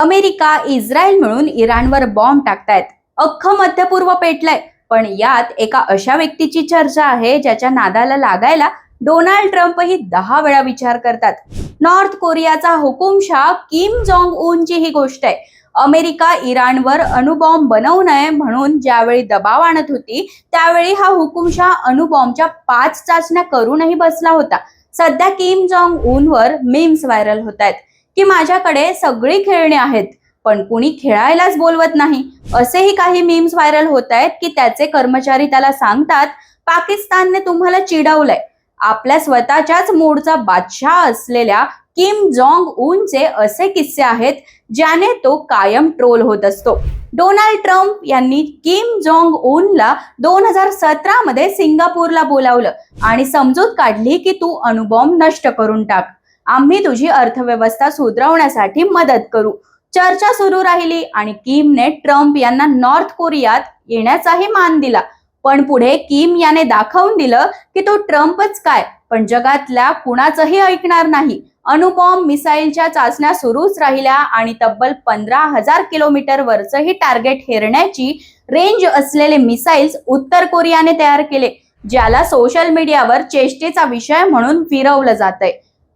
America Israel मिळून इराणवर bomb टाकतायत. अख्खं मध्यपूर्व पेटलंय. पण यात एका अशा व्यक्तीची चर्चा आहे ज्याच्या नादाला लागायला डोनाल्ड ट्रम्पही 10 वेळा विचार करतात. नॉर्थ कोरियाचा हुकुमशाह किम जोंग उनची ही गोष्ट आहे. अमेरिका इराणवर अणुबॉम्ब बनवू नये म्हणून ज्यावेळी दबाव आणत होती त्यावेळी हा हुकुमशाह अणुबॉम्बच्या 5 चाचण्या करूनही बसला होता. सध्या किम जोंग उनवर मीम्स व्हायरल होत आहेत की माझ्याकडे सगळी खेळणी आहेत पण कुणी खेळायलाच बोलवत नाही. असेही काही मीम्स व्हायरल होत आहेत की त्याचे कर्मचारी त्याला सांगतात पाकिस्तानने तुम्हाला चिडवलंय. आपल्या स्वतःच्याच मूडचा बादशाह असलेल्या किम जोंग उनचे असे किस्से आहेत ज्याने तो कायम ट्रोल होत असतो. डोनाल्ड ट्रम्प यांनी किम जोंग उनला 2017 मध्ये सिंगापूरला बोलावलं आणि समजूत काढली की तू अणुबॉम्ब नष्ट करून टाक. आम्ही तुझी अर्थव्यवस्था सुधारवण्यासाठी मदत करू. चर्चा सुरू राहिली आणि किमने ट्रम्प यांना नॉर्थ कोरियात येण्याचाही मान दिला. पण पुढे किम याने दाखवून दिलं की तो ट्रम्पच काय पण जगातल्या कुणाचंही ऐकणार नाही. अणुबॉम्ब मिसाईलच्या चाचण्या सुरूच राहिल्या आणि तब्बल 15,000 किलोमीटर वरचंही टार्गेट हेरण्याची रेंज असलेले मिसाईल्स उत्तर कोरियाने तयार केले, ज्याला सोशल मीडियावर चेष्टेचा विषय म्हणून फिरवलं जातंय.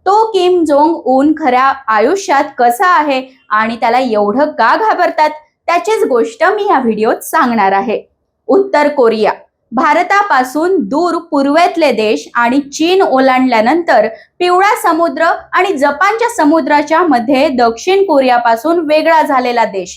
तो किम जोंग उन खऱ्या आयुष्यात कसा आहे आणि त्याला एवढं का घाबरतात त्याचीच गोष्ट मी या व्हिडिओत सांगणार आहे. उत्तर कोरिया भारतापासून दूर पूर्वेतले देश आणि चीन ओलांडल्यानंतर पिवळा समुद्र आणि जपानच्या समुद्राच्या मध्ये दक्षिण कोरियापासून वेगळा झालेला देश.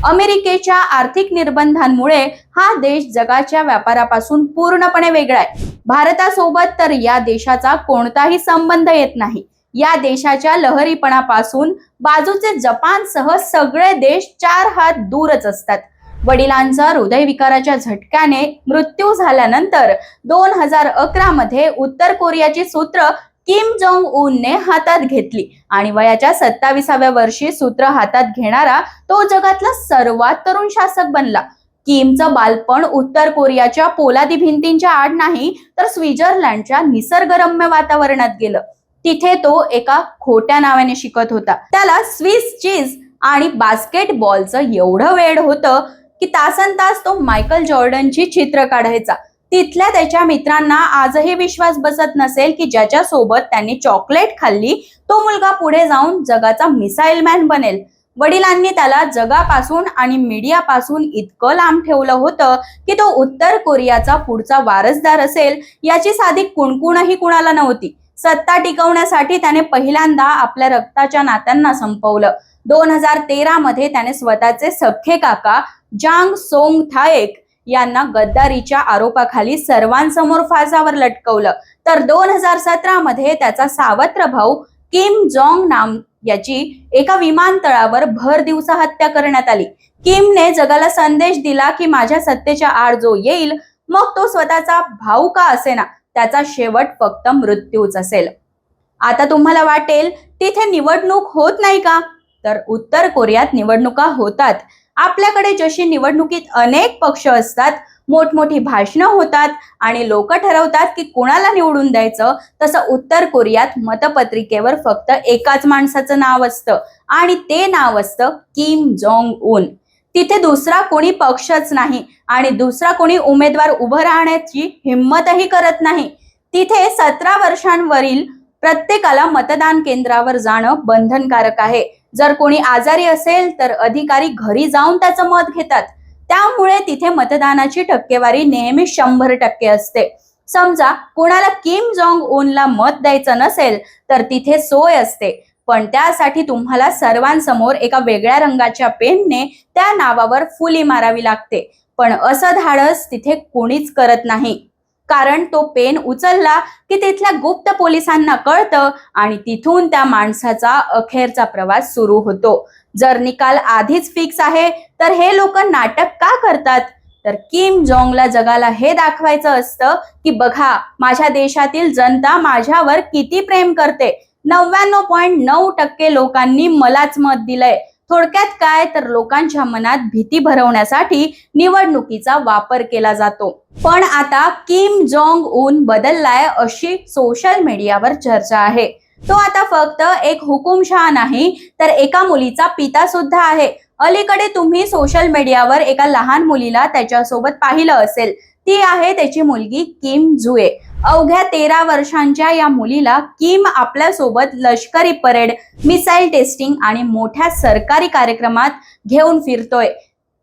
अमेरिकेच्या आर्थिक निर्बंधांमुळे हा देश जगाच्या व्यापारापासून पूर्णपणे वेगळा आहे. भारतासोबत तर या देशाचा कोणताही संबंध येत नाही. या देशाच्या लहरीपणापासून बाजूचे जपानसह सगळे देश 4 हात दूरच असतात. वडिलांचा हृदयविकाराच्या झटक्याने मृत्यू झाल्यानंतर 2011 मध्ये उत्तर कोरियाची सूत्र किम जोंग उनने हातात घेतली आणि वयाच्या 27व्या वर्षी सूत्र हातात घेणारा तो जगातला सर्वात तरुण शासक बनला. किमचं बालपण उत्तर कोरियाच्या पोलादी भिंतींच्या आड नाही तर स्वित्झर्लंडच्या निसर्गरम्य वातावरणात गेलं. तिथे तो एका खोट्या नावाने शिकत होता. त्याला स्विस चीज आणि बास्केटबॉलचं एवढं वेड होतं की तासनतास तो मायकल जॉर्डनची चित्र काढायचा. तिथल्या त्याच्या मित्रांना आजही विश्वास बसत नसेल की ज्याच्या सोबत त्यांनी चॉकलेट खाल्ली तो मुलगा पुढे जाऊन जगाचा मिसाईल मॅन बनेल. वडिलांनी त्याला जगापासून आणि मीडियापासून इतकं लांब ठेवलं होतं की तो उत्तर कोरियाचा पुढचा वारसदार असेल याची साधी कुणकुणही कुणाला नव्हती. सत्ता टिकवण्यासाठी त्याने पहिल्यांदा आपल्या रक्ताच्या नात्यांना संपवलं. 2013 मध्ये त्याने स्वतःचे सख्खे काका जांग सोंग थाएक यांना गद्दारीच्या आरोपाखाली सर्वांसमोर फासावर लटकवलं. तर 2017 मध्ये त्याचा सावत्र भाऊ किम जोंग नाम याची एका विमानतळावर भर दिवसा हत्या करण्यात आली. किमने जगाला संदेश दिला की माझ्या सत्तेच्या आड जो येईल मग तो स्वतःचा भाऊ का असेना त्याचा शेवट फक्त मृत्यूच असेल. आता तुम्हाला वाटेल तिथे निवडणूक होत नाही का? तर उत्तर कोरियात निवडणुका होतात. आपल्याकडे जशी निवडणुकीत अनेक पक्ष असतात, मोठमोठी भाषणं होतात आणि लोक ठरवतात की कुणाला निवडून द्यायचं, तसं उत्तर कोरियात मतपत्रिकेवर फक्त एकाच माणसाचं नाव असतं आणि ते नाव असतं किम जोंग उन. तिथे दुसरा कोणी पक्षच नाही आणि दुसरा कोणी उमेदवार उभं राहण्याची हिंमतही करत नाही. तिथे 17 वर्षांवरील प्रत्येकाला मतदान केंद्रावर जाणं बंधनकारक आहे. जर कोणी आजारी असेल तर अधिकारी घरी जाऊन त्याचं मत घेतात. त्यामुळे तिथे मतदानाची टक्केवारी नेहमी 100% असते. समजा कोणाला किम जोंग उनला मत द्यायचं नसेल तर तिथे सोय असते, पण त्यासाठी तुम्हाला सर्वांसमोर एका वेगळ्या रंगाच्या पेनने त्या नावावर फुली मारावी लागते. पण असं धाडस तिथे कोणीच करत नाही, कारण तो पेन उचलला की तिथल्या गुप्त पोलिसांना कळतं आणि तिथून त्या माणसाचा अखेरचा प्रवास सुरू होतो. जर निकाल आधीच फिक्स आहे तर हे लोक नाटक का करतात? तर किम जोंगला जगाला हे दाखवायचं असतं की बघा माझ्या देशातील जनता माझ्यावर किती प्रेम करते. 99.9% लोकांनी मलाच मत दिलंय. थोडक्यात काय तर लोकांच्या मनात भीती भरवण्यासाठी निवडणुकीचा वापर केला जातो. पण आता किम जोंग उन बदललाय अशी सोशल मीडियावर चर्चा आहे. तो आता फक्त एक हुकुमशहा नाही तर एका मुलीचा पिता सुद्धा आहे. अलीकडे तुम्ही सोशल मीडियावर एका लहान मुलीला त्याच्यासोबत पाहिलं असेल. ती आहे त्याची मुलगी किम जुए. अवघ्या 13 वर्षांच्या या मुलीला किम आपल्यासोबत लष्करी परेड, मिसाईल टेस्टिंग आणि मोठ्या सरकारी कार्यक्रमात घेऊन फिरतोय.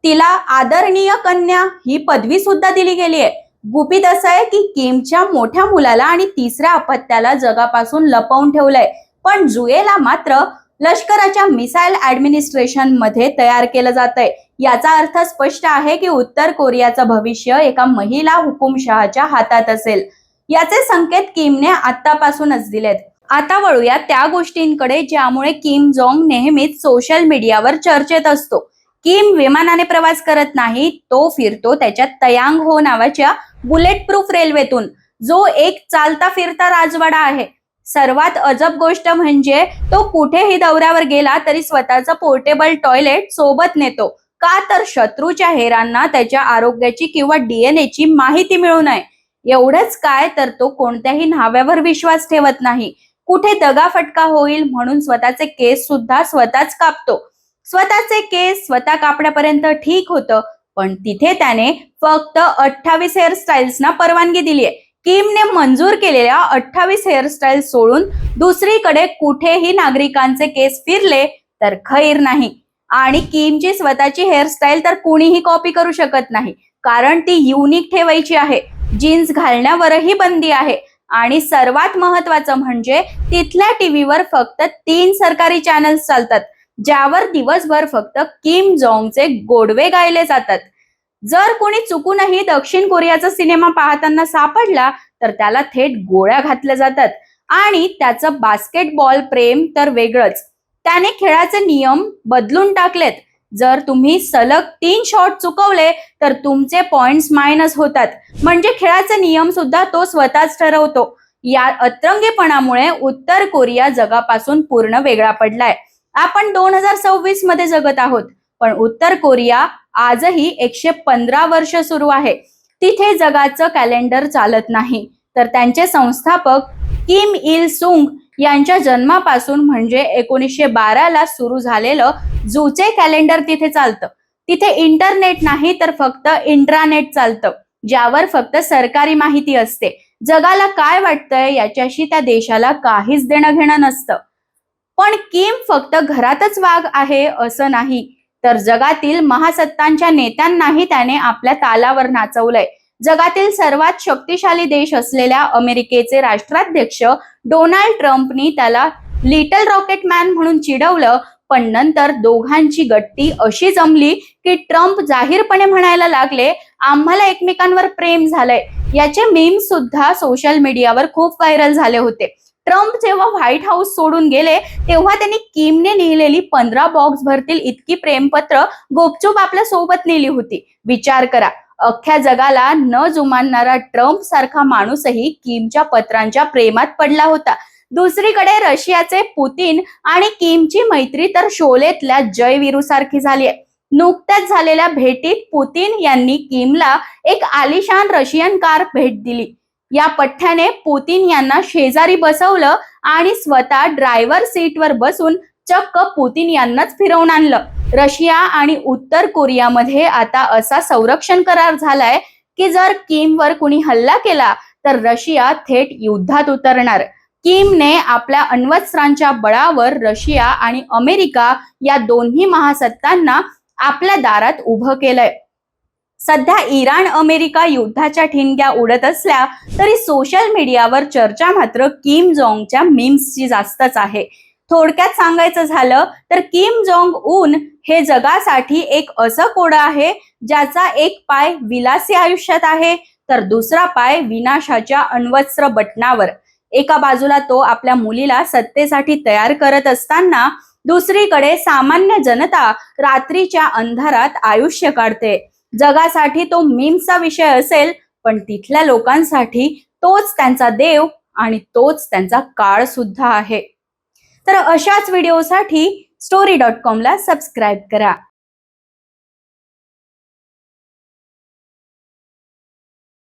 तिला आदरणीय कन्या ही पदवी सुद्धा दिली गेली आहे. गुपित असं आहे की किमच्या मोठ्या मुलाला आणि तिसऱ्या अपत्याला जगापासून लपवून ठेवलंय, पण जुएला मात्र लष्कराच्या मिसाईल ऍडमिनिस्ट्रेशन मध्ये तयार केलं जातंय. याचा अर्थ स्पष्ट आहे की उत्तर कोरियाचं भविष्य एका महिला हुकुमशहाच्या हातात असेल. याचे संकेत किमने आतापासूनच दिलेत. आता वळूया त्या गोष्टींकडे ज्यामुळे किम जोंग नेहमीच सोशल मीडियावर चर्चेत असतो. किम विमानाने प्रवास करत नाही, तो फिरतो त्याच्या तयांग हो नावाच्या बुलेट प्रूफ रेल्वेतून, जो एक चालता फिरता राजवाडा आहे. सर्वात अजब गोष्ट म्हणजे तो कुठेही दौऱ्यावर गेला तरी स्वतःचं पोर्टेबल टॉयलेट सोबत नेतो. का तर शत्रूच्या हेरांना त्याच्या आरोग्याची किंवा डीएनएची माहिती मिळू नये. एवढंच काय तर तो कोणत्याही न्हाव्यावर विश्वास ठेवत नाही. कुठे दगाफटका होईल म्हणून स्वतःचे केस सुद्धा स्वतःच कापतो. स्वतःचे केस स्वतः कापण्यापर्यंत ठीक होतं, पण तिथे त्याने फक्त 28 हेअरस्टाईल्सना परवानगी दिली आहे. किमने मंजूर केलेल्या 28 हेअरस्टाईल सोडून दुसरीकडे कुठेही नागरिकांचे केस फिरले तर खैर नाही. आणि किमची स्वतःची हेअरस्टाईल तर कुणीही कॉपी करू शकत नाही, कारण ती युनिक ठेवायची आहे. जीन्स घालण्यावरही बंदी आहे. आणि सर्वात महत्वाचं म्हणजे तिथल्या टीव्हीवर फक्त 3 सरकारी चॅनल्स चालतात, ज्यावर दिवसभर फक्त किम जोंगचे गोडवे गायले जातात. जर कोणी चुकूनही दक्षिण कोरियाचा सिनेमा पाहताना सापडला तर त्याला थेट गोळ्या घातल्या जातात. आणि त्याचं बास्केटबॉल प्रेम तर वेगळंच. त्याने खेळाचे नियम बदलून टाकलेत. जर तुम्ही सलग 3 शॉट चुकवले तर तुमचे पॉइंट्स मायनस होतात. म्हणजे खेळाचे नियम सुद्धा तो स्वतःच ठरवतो. या अतरंगीपणामुळे उत्तर कोरिया जगापासून पूर्ण वेगळा पडलाय. आपण 2026 मध्ये जगत आहोत, पण उत्तर कोरिया आजही 115 वर्ष सुरू आहे. तिथे जगाचं कॅलेंडर चालत नाही, तर त्यांचे संस्थापक किम इल सुंग यांच्या जन्मापासून म्हणजे 1912 ला सुरू झालेलं जूचे कॅलेंडर तिथे चालतं. तिथे इंटरनेट नाही तर फक्त इंट्रानेट चालतं, ज्यावर फक्त सरकारी माहिती असते. जगाला काय वाटतंय याच्याशी त्या देशाला काहीच देणं घेणं नसतं. पण किम फक्त घरातच वाघ आहे असं नाही, तर जगातील महासत्तांच्या नेत्यांनाही त्याने आपल्या तालावर नाचवलंय. जगातील सर्वात शक्तिशाली देश असलेल्या अमेरिकेचे राष्ट्राध्यक्ष डोनाल्ड ट्रम्पनी त्याला लिटल रॉकेट मॅन म्हणून चिडवलं, पण नंतर दोघांची गट्टी अशी जमली की ट्रम्प जाहीरपणे म्हणायला लागले, आम्हाला एकमेकांवर प्रेम झालंय. याचे मीम्स सुद्धा सोशल मीडियावर खूप व्हायरल झाले होते. ट्रम्प जेव्हा व्हाईट हाऊस सोडून गेले तेव्हा त्यांनी किमने लिहिलेली 15 बॉक्स भरतील इतकी प्रेमपत्र गुपचूप आपल्या सोबत नेली होती. विचार करा, अख्ख्या जगाला न जुमानणारा ट्रम्प सारखा माणूसही किमच्या पत्रांच्या प्रेमात पडला होता. दुसरीकडे रशियाचे पुतीन आणि किमची मैत्री तर शोलेतल्या जयवीरू सारखी झाली आहे. नुकत्याच झालेल्या भेटीत पुतीन यांनी किमला एक आलिशान रशियन कार भेट दिली. या पठ्ठ्याने पुतीन यांना शेजारी बसवलं आणि स्वतः ड्रायव्हर सीटवर बसून चक्क पुतीन यांनाच फिरवून आणलं. रशिया आणि उत्तर कोरियामध्ये आता असा संरक्षण करार झालाय की जर किमवर कुणी हल्ला केला तर रशिया थेट युद्धात उतरणार. किमने आपल्या अण्वस्त्रांच्या बळावर रशिया आणि अमेरिका या दोन्ही महासत्तांना आपल्या दारात उभं केलंय. सध्या इराण अमेरिका युद्धाच्या ठिणग्या उडत असल्या तरी सोशल मीडियावर चर्चा मात्र किम जोंगच्या मीम्सची जास्तच आहे. थोडक्यात सांगायचं झालं तर किम जोंग उन हे जगासाठी एक असं कोडं आहे ज्याचा एक पाय विलासी आयुष्यात आहे तर दुसरा पाय विनाशाच्या अण्वस्त्र बटनावर. एका बाजूला तो आपल्या मुलीला सत्तेसाठी तयार करत असताना दुसरीकडे सामान्य जनता रात्रीच्या अंधारात आयुष्य काढते. जगासाठी तो मीम्सचा विषय असेल, पण तिथल्या लोकांसाठी तोच त्यांचा देव आणि तोच त्यांचा काळ सुद्धा आहे. तर अशाच व्हिडिओसाठी story.com ला सबस्क्राईब करा.